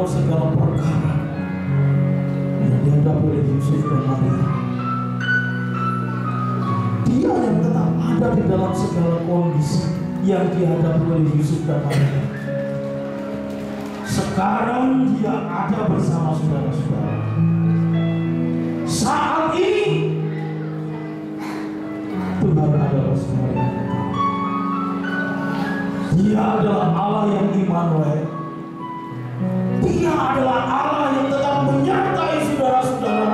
segala perkara yang dihadapi oleh Yusuf dan Maria. Dia yang tetap ada di dalam segala kondisi yang dihadapi oleh Yusuf dan Maria. Sekarang dia ada bersama saudara-saudara. Saat ini Tuhan ada bersama kita. Dia adalah Allah yang Immanuel. Dia adalah Allah yang tetap menyertai saudara-saudara.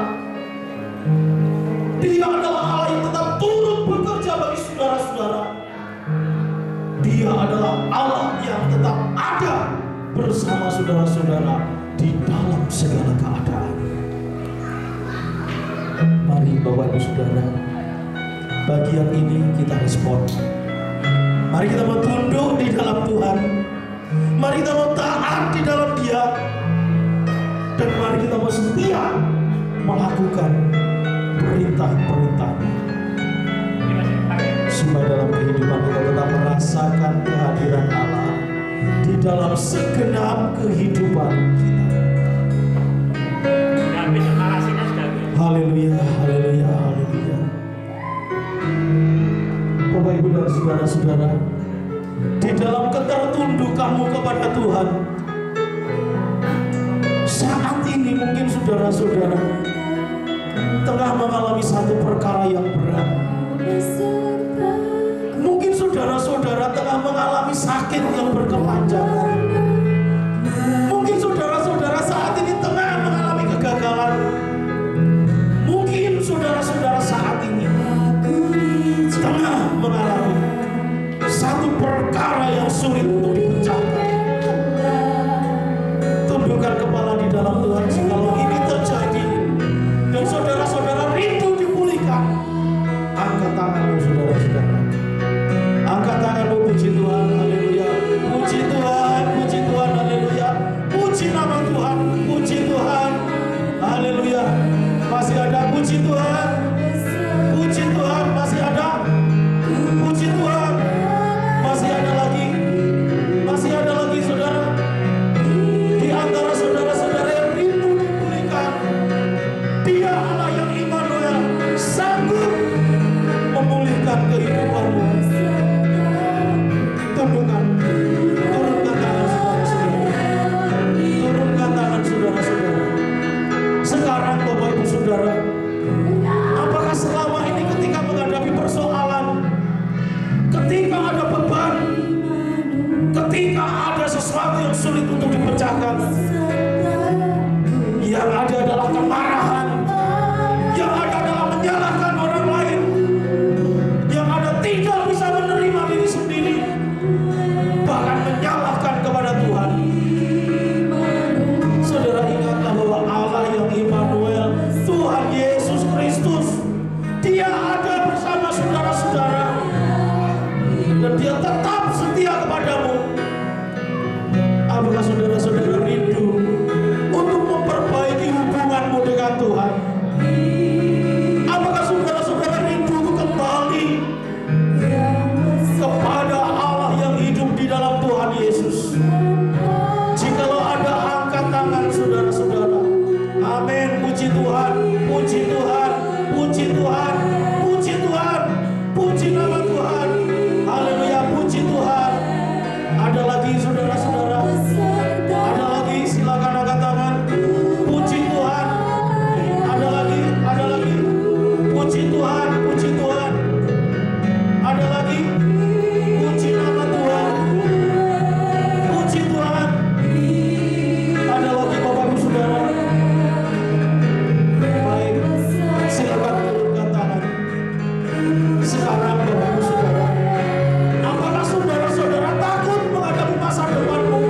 Dia adalah Allah yang tetap turut bekerja bagi saudara-saudara. Dia adalah Allah yang tetap ada bersama saudara-saudara di dalam segala keadaan. Mari Bapak Ibu Saudara, bagian ini kita respon. Mari kita mau tunduk di dalam Tuhan. Mari kita mau taat di dalam Dia. Dan mari kita mau setia melakukan perintah-perintah-Nya. Supaya dalam kehidupan kita tetap merasakan kehadiran Allah di dalam segenap kehidupan kita. Haleluya, haleluya, haleluya. Bapak Ibu dan saudara-saudara, di dalam ketertundukanmu kepada Tuhan, saat ini mungkin saudara-saudara tengah mengalami satu perkara yang berat. Mungkin saudara-saudara tengah mengalami sakit yang berkepanjangan. Mungkin saudara-saudara saat ini tengah mengalami kegagalan. Mungkin saudara-saudara saat ini tengah mengalami satu perkara yang sulit untuk dipecahkan. Tundukkan kepala di dalam Tuhan. Kalau ini terjadi dan saudara-saudara rindu dipulihkan, angkat tanganmu saudara-saudara. Angkat tanganmu, puji Tuhan, haleluya. Puji Tuhan, haleluya. Puji nama Tuhan, puji Tuhan, haleluya. Masih ada, puji Tuhan. Puji Tuhan, masih ada. Puji Tuhan. Masih ada lagi. Masih ada lagi saudara. Di antara saudara-saudara yang rindu dipulihkan, Dia Allah yang Immanuel sanggup memulihkan kehidupanmu. Turunkan tangan saudara-saudara. Turunkan tangan saudara-saudara. Sekarang Bapak Ibu Saudara, apakah selama ini ketika menghadapi persoalan, ketika ada beban, ketika ada sesuatu yang sulit untuk dipecahkan, yang ada adalah kemarahan, yang ada adalah menyalahkan orang lain, yang ada tidak bisa menerima diri sendiri, bahkan menyalahkan kepada Tuhan. Saudara ingatlah bahwa Allah yang Immanuel, Tuhan Yesus Kristus, Dia ada bersama saudara-saudara dan Dia tetap setia kepadamu. Apakah saudara-saudara rindu untuk memperbaiki hubunganmu dengan Tuhan? Apakah saudara-saudara rindu untuk kembali kepada Allah yang hidup di dalam Tuhan Yesus? Jikalau ada, angkat tangan saudara-saudara. Amin. Puji Tuhan, puji Tuhan, puji Tuhan, puji Tuhan, puji nama Tuhan. Haleluya, puji Tuhan. Ada lagi saudara-saudara? Ada lagi? Silakan angkat tangan. Puji Tuhan. Ada lagi? Ada lagi? Puji Tuhan, puji Tuhan. Ada lagi? Puji nama Tuhan. Puji Tuhan. Ada lagi Bapak Ibu Saudara? Baik, silakan turunkan tangan. Sekarang Bapak Ibu Saudara, apakah saudara-saudara takut menghadapi masa depanmu?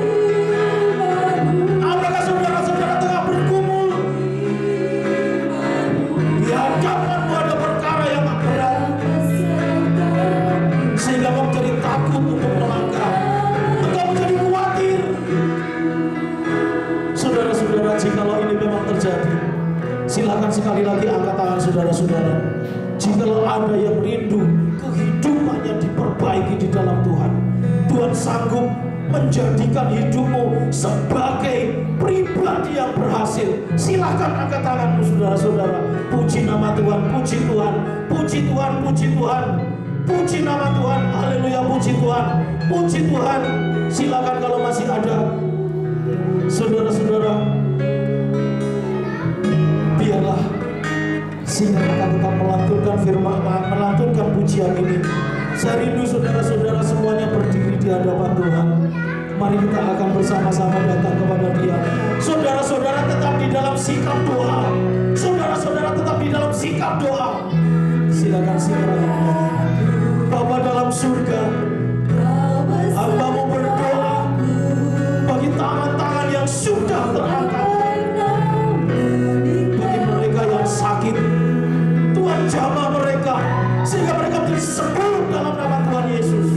menjadikan hidupmu sebagai pribadi yang berhasil. Silahkan angkat tanganmu saudara-saudara. Puji nama Tuhan, puji Tuhan, puji Tuhan, puji Tuhan, puji nama Tuhan. Haleluya, puji Tuhan, puji Tuhan. Silakan kalau masih ada saudara-saudara, biarlah sehingga akan tetap melantunkan firman, melantunkan pujian ini. Saya rindu saudara-saudara semuanya berdiri di hadapan Tuhan. Mari kita akan bersama-sama datang kepada Dia. Saudara-saudara tetap di dalam sikap doa. Saudara-saudara tetap di dalam sikap doa. Silakan silakan. Bapa dalam surga, hamba-Mu berdoa bagi tangan-tangan yang sudah terangkat, bagi mereka yang sakit. Tuhan jamah mereka sehingga mereka menjadi sembuh dalam nama Tuhan Yesus.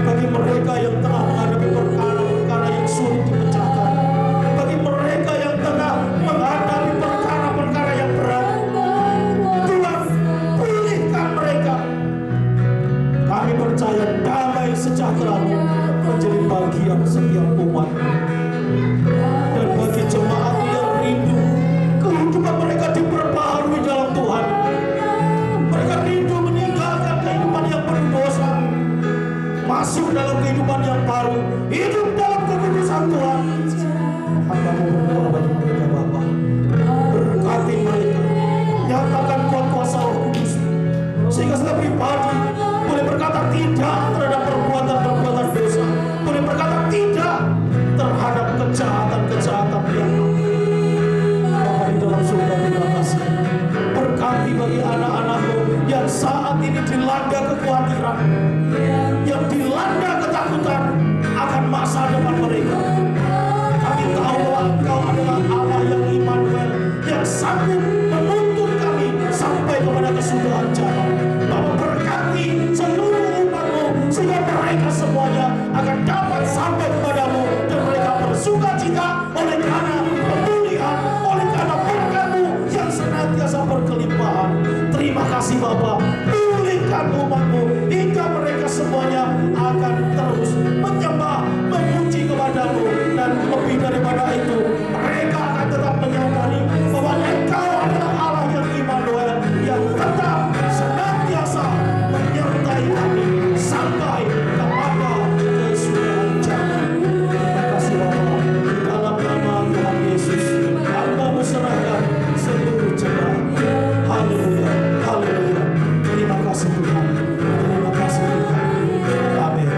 Bagi mereka yang tengah menghadapi perkara-perkara yang sulit dipecahkan, bagi mereka yang tengah menghadapi perkara-perkara yang berat, Tuhan pulihkan mereka. Kami percaya damai sejahtera-Mu menjadi bagian setiap umat. Dan bagi jemaat yang rindu kehidupan mereka diperbaharui dalam Tuhan, mereka rindu meninggalkan kehidupan yang penuh dosa, masuk dalam kehidupan yang baru, hidup dalam kekudusan Tuhan. Hamba-Mu berdoa bagi mereka Bapa, berkati mereka, nyatakan kuasa Roh Kudus, sehingga setiap pribadi boleh berkata tidak terhadap perbuatan-perbuatan dosa, boleh berkata tidak terhadap kejahatan-kejahatan yang Bapa di dalam surga. Terima kasih. Berkati bagi anak-anak-Mu yang saat ini dilanda kekhawatiran, yang dilanda ketakutan akan masa depan mereka. Kami tahu bahwa Engkau adalah Allah yang Immanuel, yang sanggup menuntun kami sampai kepada kesudahan zaman. Bapa, berkati seluruh umat-Mu sehingga mereka semuanya akan dapat sampai kepadamu dan mereka bersukacita oleh karena pemulihan, oleh karena berkat-Mu yang senantiasa berkelimpahan. Terima kasih Bapa, pulihkan umat-Mu hingga mereka semuanya akan terus menyembah, memuji kepadamu, dan lebih daripada itu mereka akan tetap menyadari bahwa Engkau adalah Allah yang Immanuel, yang tetap senantiasa menyertai kami sampai kepada kesudahan zaman. Terima kasih Bapa, dalam nama Tuhan Yesus hamba-Mu serahkan seluruh jemaat. Haleluya, haleluya. Terima kasih Tuhan, terima kasih Tuhan. Amin.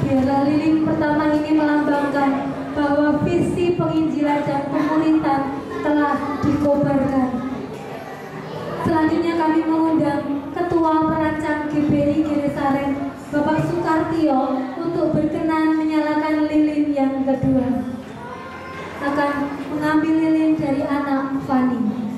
Biarlah lilin pertama ini melambangkan bahwa visi penginjilan dan pemuritan telah dikobarkan. Selanjutnya kami mengundang Ketua Perancang GBI Geresaren, Bapak Sukartio, untuk berkenan menyalakan lilin yang kedua. Akan mengambil lilin dari anak Fani.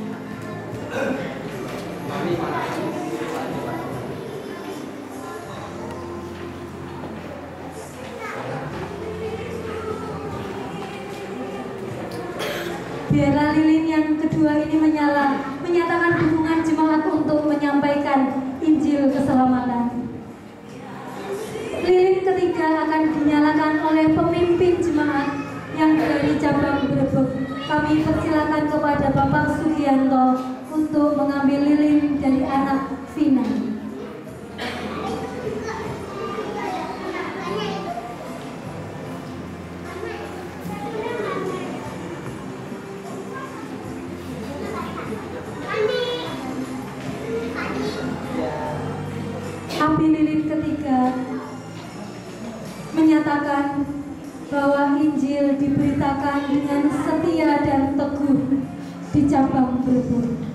Biarlah lilin yang kedua ini menyala, menyatakan dukungan jemaat untuk menyampaikan Injil keselamatan. Lilin ketiga akan dinyalakan oleh pemimpin jemaat yang dari cabang Brebek. Kami persilakan kepada Bapak Sugianto untuk mengambil lilin dari anak Vina. Api lilin ketiga menyatakan bahwa Injil diberitakan dengan setia dan teguh di cabang Brebek.